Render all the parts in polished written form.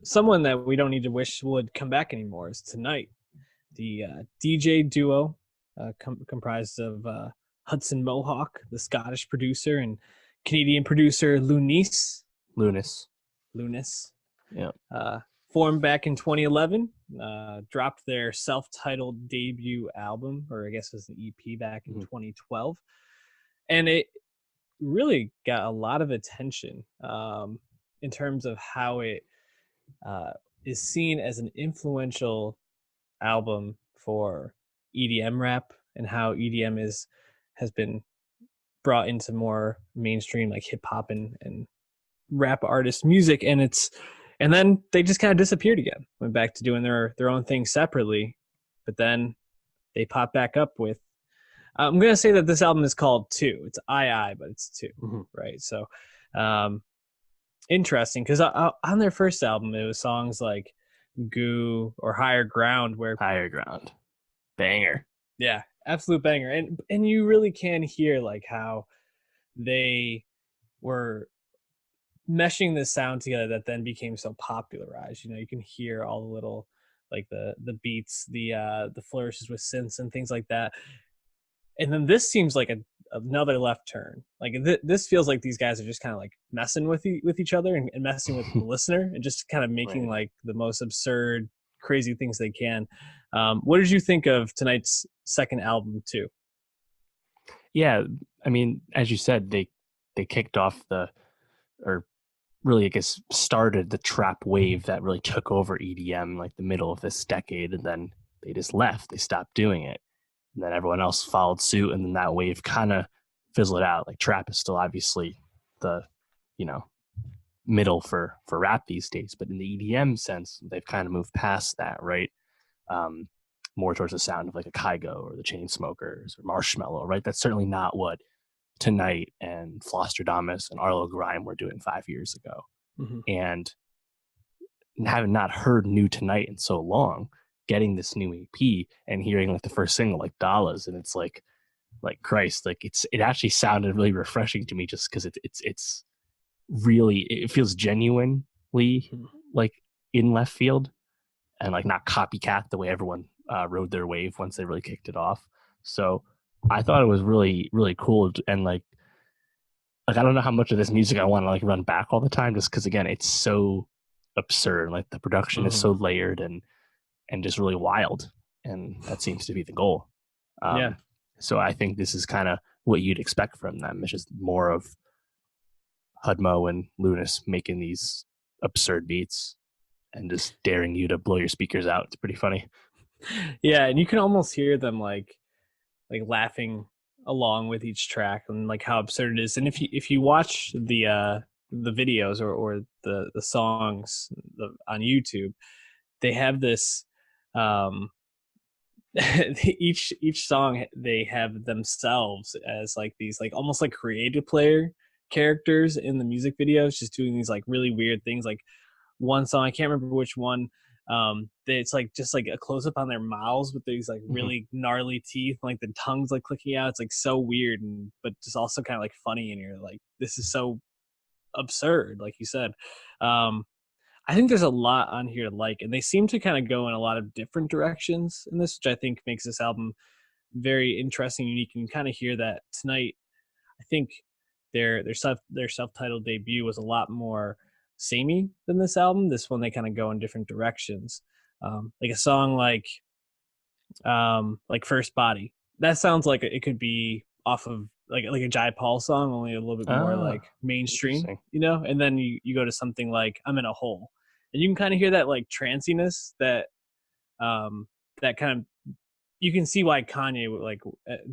someone that we don't need to wish would come back anymore is Tonight, the DJ duo comprised of Hudson Mohawke, the Scottish producer, and Canadian producer Lunis. Lunis. Yeah. Formed back in 2011, dropped their self-titled debut album, or I guess it was an EP back in 2012. And it really got a lot of attention in terms of how it is seen as an influential album for EDM rap and how EDM has been brought into more mainstream like hip hop and rap artist music. And then they just kind of disappeared again, went back to doing their own thing separately, but then they popped back up with I'm going to say that this album is called Two. It's I, but it's Two, right? So interesting, because on their first album, it was songs like Goo or Higher Ground. Higher Ground. Banger. Yeah, absolute banger. And you really can hear like how they were meshing this sound together that then became so popularized. You can hear all the little like the beats, the flourishes with synths and things like that. And then this seems like another left turn. Like this feels like these guys are just kind of like messing with each other and messing with the listener and just kind of making like the most absurd, crazy things they can. What did you think of Tonight's second album too? Yeah, I mean, as you said, they kicked off really, I guess, started the trap wave that really took over EDM like the middle of this decade, and then they just left. They stopped doing it. And then everyone else followed suit, and then that wave kind of fizzled out. Like trap is still obviously the, middle for rap these days, but in the EDM sense, they've kind of moved past that, right? More towards the sound of like a Kygo or the Chainsmokers or Marshmello, right? That's certainly not what Tonight and Flostradamus and Arlo Grime were doing 5 years ago. Mm-hmm. And having not heard new Tonight in so long, getting this new EP and hearing like the first single like Dollars, and it's like Christ, like it actually sounded really refreshing to me just because it's really, it feels genuinely like in left field and like not copycat the way everyone rode their wave once they really kicked it off. So I thought it was really, really cool. And like I don't know how much of this music I want to like run back all the time, just because again, it's so absurd. Like the production is so layered and just really wild. And that seems to be the goal. Yeah. So I think this is kind of what you'd expect from them. It's just more of Hudmo and Lunis making these absurd beats and just daring you to blow your speakers out. It's pretty funny. Yeah, and you can almost hear them like laughing along with each track and like how absurd it is. And if you watch the videos or the songs on YouTube, they have this each song they have themselves as like these like almost like creative player characters in the music videos, just doing these like really weird things. Like one song, I can't remember which one, it's like just like a close up on their mouths with these like really gnarly teeth, like the tongue's like clicking out. It's like so weird, but just also kind of like funny, and you're like, this is so absurd, like you said. I think there's a lot on here to like, and they seem to kind of go in a lot of different directions in this, which I think makes this album very interesting, unique. And you kind of hear that Tonight. I think their self-titled debut was a lot more samey than this album. This one, they kind of go in different directions. Like a song like First Body. That sounds like it could be off of like a Jai Paul song, only a little bit more like mainstream, And then you go to something like I'm in a Hole, and you can kind of hear that like tranciness that that kind of, you can see why Kanye like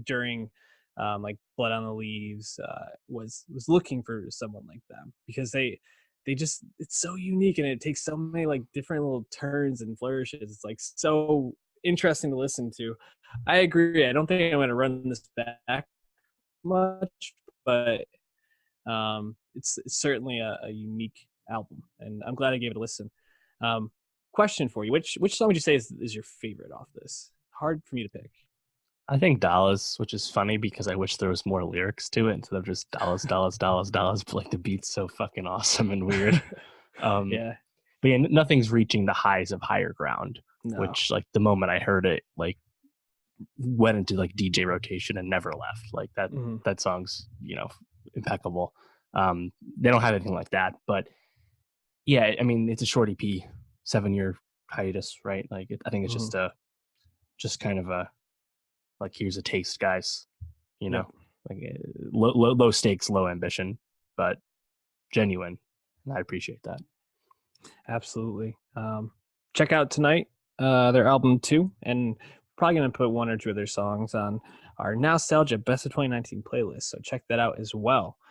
during like Blood on the Leaves was looking for someone like them, because they just, it's so unique and it takes so many like different little turns and flourishes. It's like so interesting to listen to. I agree. I don't think I'm going to run this back much, but it's certainly a unique album, and I'm glad I gave it a listen. Question for you: which song would you say is your favorite off this? Hard for me to pick. I think Dollars, which is funny because I wish there was more lyrics to it instead of just dollars, dollars, dollars, dollars. But like the beat's so fucking awesome and weird. Yeah. But yeah, nothing's reaching the highs of Higher Ground, which like the moment I heard it, like went into like DJ rotation and never left. Like that song's, you know, impeccable. They don't have anything like that, but yeah, I mean, it's a short EP, 7-year hiatus, right? Like I think it's just kind of a, like, here's a taste, guys, you know, like low stakes, low ambition, but genuine. And I appreciate that. Absolutely. Check out tonight their album 2, and probably going to put 1 or 2 of their songs on our Nowstalgia Best of 2019 playlist. So check that out as well.